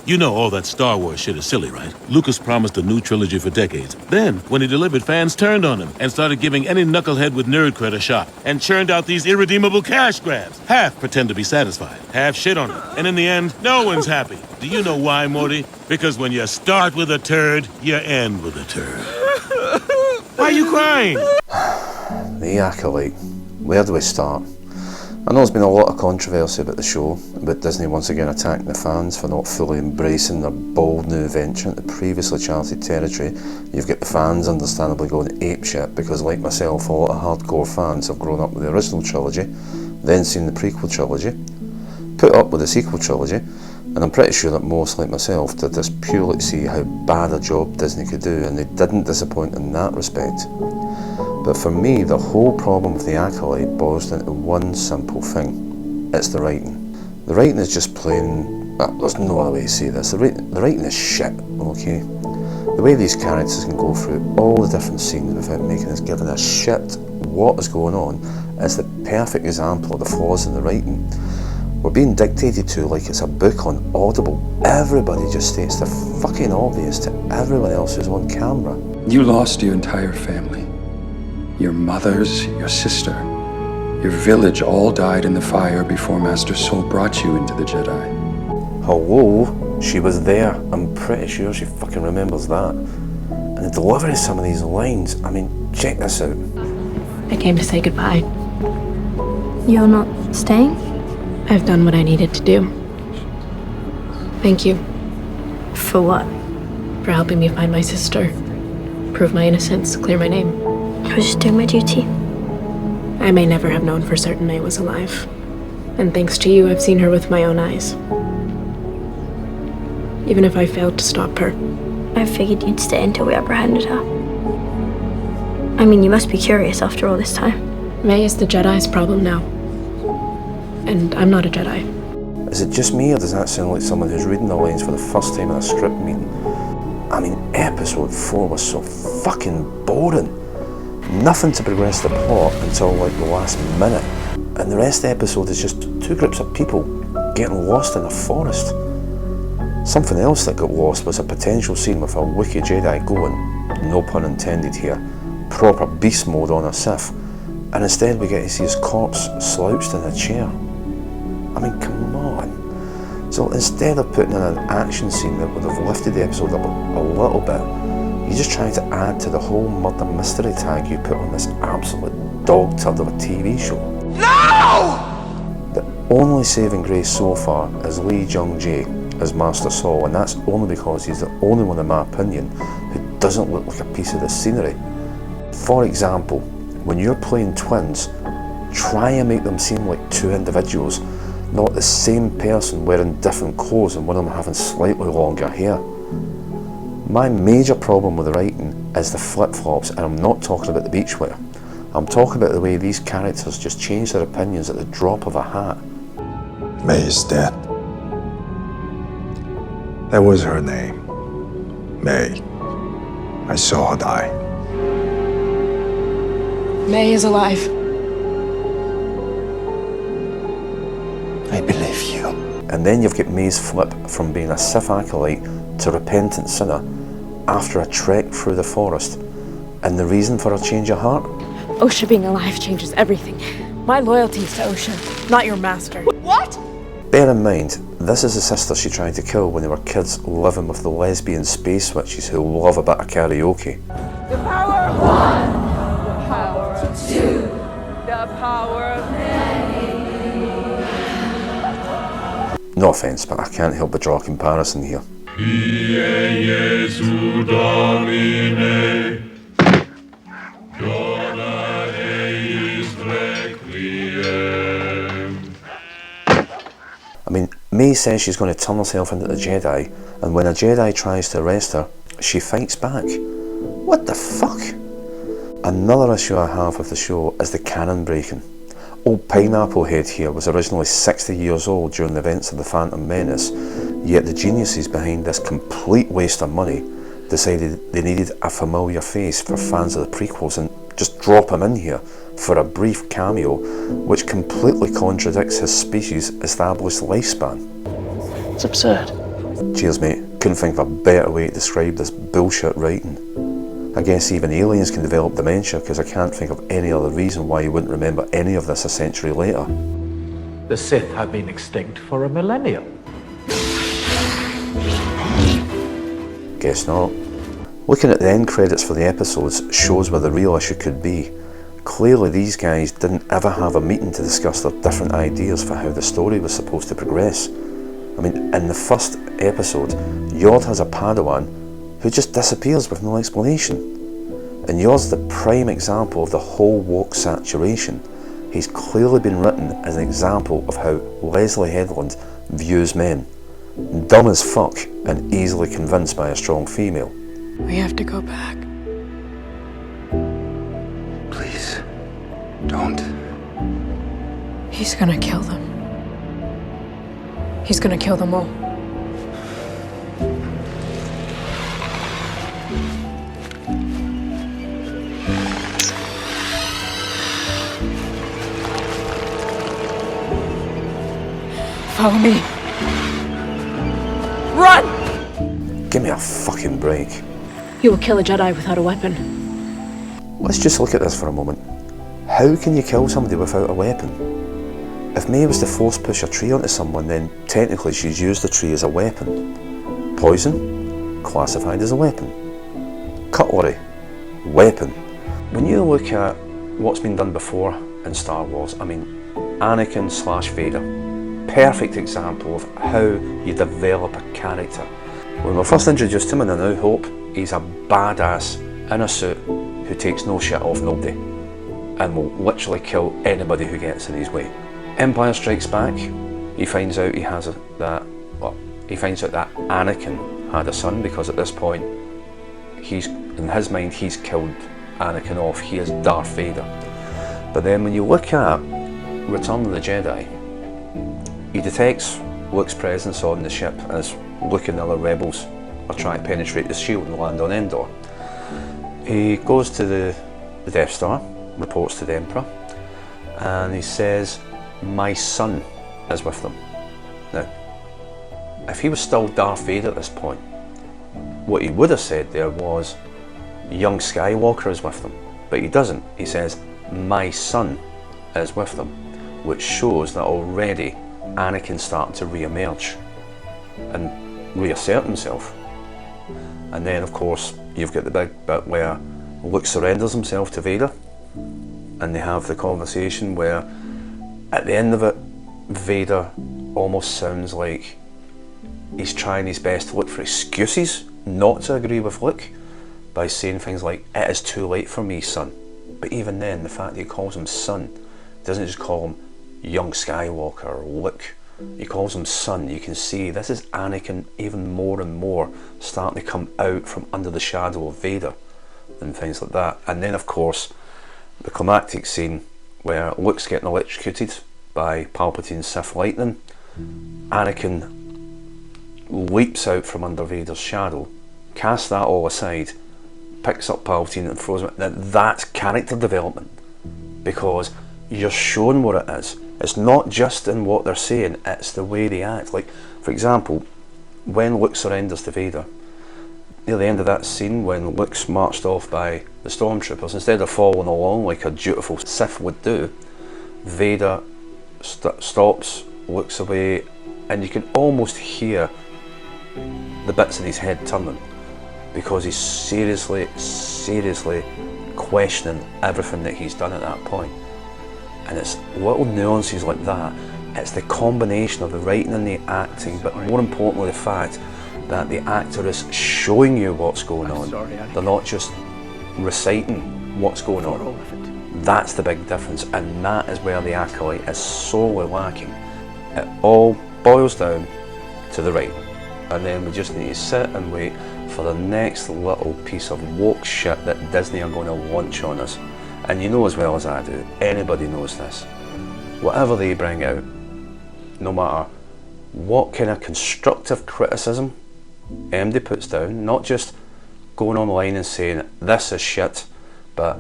You know all that Star Wars shit is silly, right? Lucas promised a new trilogy for decades. Then, when he delivered, fans turned on him and started giving any knucklehead with nerd cred a shot and churned out these irredeemable cash grabs. Half pretend to be satisfied, half shit on it. And in the end, no one's happy. Do you know why, Morty? Because when you start with a turd, you end with a turd. Why are you crying? The Acolyte. Where do we start? I know there's been a lot of controversy about the show, about Disney once again attacking the fans for not fully embracing their bold new venture into previously charted territory. You've got the fans understandably going apeshit because, like myself, a lot of hardcore fans have grown up with the original trilogy, then seen the prequel trilogy, put up with the sequel trilogy, and I'm pretty sure that most, like myself, did this purely to see how bad a job Disney could do, and they didn't disappoint in that respect. But for me, the whole problem with the Acolyte boils down to one simple thing. It's the writing. The writing is just plain... there's no other way to say this. The writing is shit, okay? The way these characters can go through all the different scenes without making us giving a shit what is going on is the perfect example of the flaws in the writing. We're being dictated to like it's a book on Audible. Everybody just states the fucking obvious to everyone else who's on camera. You lost your entire family. Your mothers, your sister, your village all died in the fire before Master Soul brought you into the Jedi. Hello? She was there. I'm pretty sure she fucking remembers that. And the delivery of some of these lines, I mean, check this out. I came to say goodbye. You're not staying? I've done what I needed to do. Thank you. For what? For helping me find my sister, prove my innocence, clear my name. I was just doing my duty. I may never have known for certain May was alive. And thanks to you, I've seen her with my own eyes. Even if I failed to stop her. I figured you'd stay until we apprehended her. I mean, you must be curious after all this time. May is the Jedi's problem now. And I'm not a Jedi. Is it just me, or does that sound like someone who's reading the lines for the first time in a script meeting? I mean, episode 4 was so fucking boring. Nothing to progress the plot until like the last minute. And the rest of the episode is just two groups of people getting lost in a forest. Something else that got lost was a potential scene with a Wookiee Jedi going, no pun intended here, proper beast mode on a Sith. And instead we get to see his corpse slouched in a chair. I mean, come on. So instead of putting in an action scene that would have lifted the episode up a little bit, you're just trying to add to the whole murder mystery tag you put on this absolute dog turd of a TV show. No! The only saving grace so far is Lee Jung-jae as Master Saul, and that's only because he's the only one, in my opinion, who doesn't look like a piece of the scenery. For example, when you're playing twins, try and make them seem like two individuals, not the same person wearing different clothes and one of them having slightly longer hair. My major problem with the writing is the flip-flops, and I'm not talking about the beachwear. I'm talking about the way these characters just change their opinions at the drop of a hat. May is dead. That was her name. May. I saw her die. May is alive. I believe you. And then you've got May's flip from being a Sith Acolyte to repentant sinner after a trek through the forest. And the reason for her change of heart? Osha being alive changes everything. My loyalty is to Osha, not your master. What? Bear in mind, this is the sister she tried to kill when they were kids living with the lesbian space witches who love a bit of karaoke. The power of one, the power of two, the power of many. No offence, but I can't help but draw a comparison here. I mean, May says she's going to turn herself into the Jedi, and when a Jedi tries to arrest her, she fights back. What the fuck? Another issue I have with the show is the canon breaking. Old Pineapple Head here was originally 60 years old during the events of The Phantom Menace, yet the geniuses behind this complete waste of money decided they needed a familiar face for fans of the prequels and just drop him in here for a brief cameo which completely contradicts his species' established lifespan. It's absurd. Cheers, mate. Couldn't think of a better way to describe this bullshit writing. I guess even aliens can develop dementia, because I can't think of any other reason why you wouldn't remember any of this a century later. The Sith have been extinct for a millennium. Guess not. Looking at the end credits for the episodes shows where the real issue could be. Clearly these guys didn't ever have a meeting to discuss their different ideas for how the story was supposed to progress. I mean, in the first episode, Yod has a Padawan who just disappears with no explanation. And Yod's the prime example of the whole woke saturation. He's clearly been written as an example of how Leslie Headland views men. Dumb as fuck and easily convinced by a strong female. We have to go back. Please, don't. He's gonna kill them. He's gonna kill them all. Follow me. Run! Give me a fucking break. You will kill a Jedi without a weapon. Let's just look at this for a moment. How can you kill somebody without a weapon? If May was to force push a tree onto someone, then technically she's used the tree as a weapon. Poison? Classified as a weapon. Cutlery? Weapon. When you look at what's been done before in Star Wars, I mean, Anakin / Vader. Perfect example of how you develop a character. When we first introduced him in A New Hope, he's a badass in a suit who takes no shit off nobody and will literally kill anybody who gets in his way. Empire Strikes Back, he finds out that Anakin had a son, because at this point, in his mind, he's killed Anakin off. He is Darth Vader. But then when you look at Return of the Jedi, he detects Luke's presence on the ship as Luke and the other rebels are trying to penetrate the shield and land on Endor. He goes to the Death Star, reports to the Emperor, and he says, "My son is with them." Now, if he was still Darth Vader at this point, what he would have said there was, "Young Skywalker is with them," but he doesn't. He says, "My son is with them," which shows that already Anakin's starting to re-emerge and reassert himself. And then of course you've got the big bit where Luke surrenders himself to Vader, and they have the conversation where at the end of it, Vader almost sounds like he's trying his best to look for excuses not to agree with Luke by saying things like, "It is too late for me, son." But even then, the fact that he calls him son, doesn't just call him young Skywalker or Luke, he calls him son. You can see this is Anakin even more and more starting to come out from under the shadow of Vader and things like that. And then of course the climactic scene where Luke's getting electrocuted by Palpatine's Sith lightning. Anakin leaps out from under Vader's shadow, casts that all aside, picks up Palpatine and throws him. That's character development, because you're shown what it is. It's not just in what they're saying, it's the way they act. Like, for example, when Luke surrenders to Vader, near the end of that scene when Luke's marched off by the stormtroopers, instead of following along like a dutiful Sith would do, Vader stops, looks away, and you can almost hear the bits in his head turning, because he's seriously questioning everything that he's done at that point. And it's little nuances like that. It's the combination of the writing and the acting, but more importantly the fact that the actor is showing you what's going on. They're not just reciting what's going on. That's the big difference, and that is where the Acolyte is sorely lacking. It all boils down to the writing, and then we just need to sit and wait for the next little piece of woke shit that Disney are going to launch on us. And you know as well as I do, anybody knows this, whatever they bring out, no matter what kind of constructive criticism MD puts down, not just going online and saying this is shit, but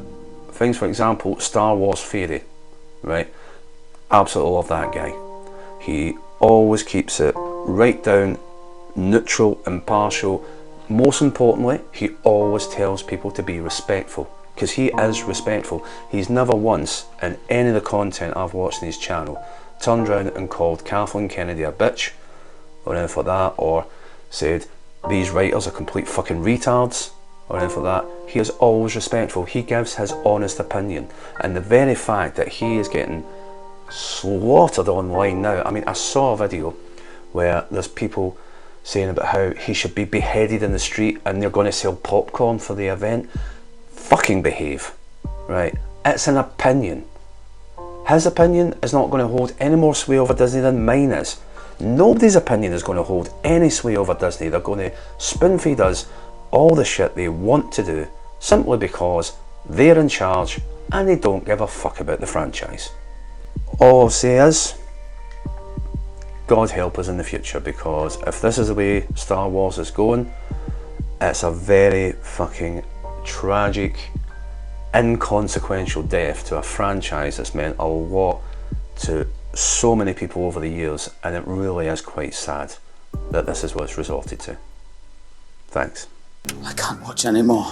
things, for example, Star Wars Theory, right? Absolutely love that guy. He always keeps it right down neutral, impartial. Most importantly, he always tells people to be respectful, because he is respectful. He's never once, in any of the content I've watched on his channel, turned around and called Kathleen Kennedy a bitch, or anything like that, or said these writers are complete fucking retards, or anything like that. He is always respectful. He gives his honest opinion, and the very fact that he is getting slaughtered online now. I mean, I saw a video where there's people saying about how he should be beheaded in the street and they're going to sell popcorn for the event. Fucking behave, right? It's an opinion. His opinion is not going to hold any more sway over Disney than mine is. Nobody's opinion is going to hold any sway over Disney. They're going to spoon feed us all the shit they want to do simply because they're in charge and they don't give a fuck about the franchise. All I'll say is, God help us in the future, because if this is the way Star Wars is going, it's a very fucking tragic, inconsequential death to a franchise that's meant a lot to so many people over the years, and it really is quite sad that this is what's resorted to. Thanks. I can't watch anymore.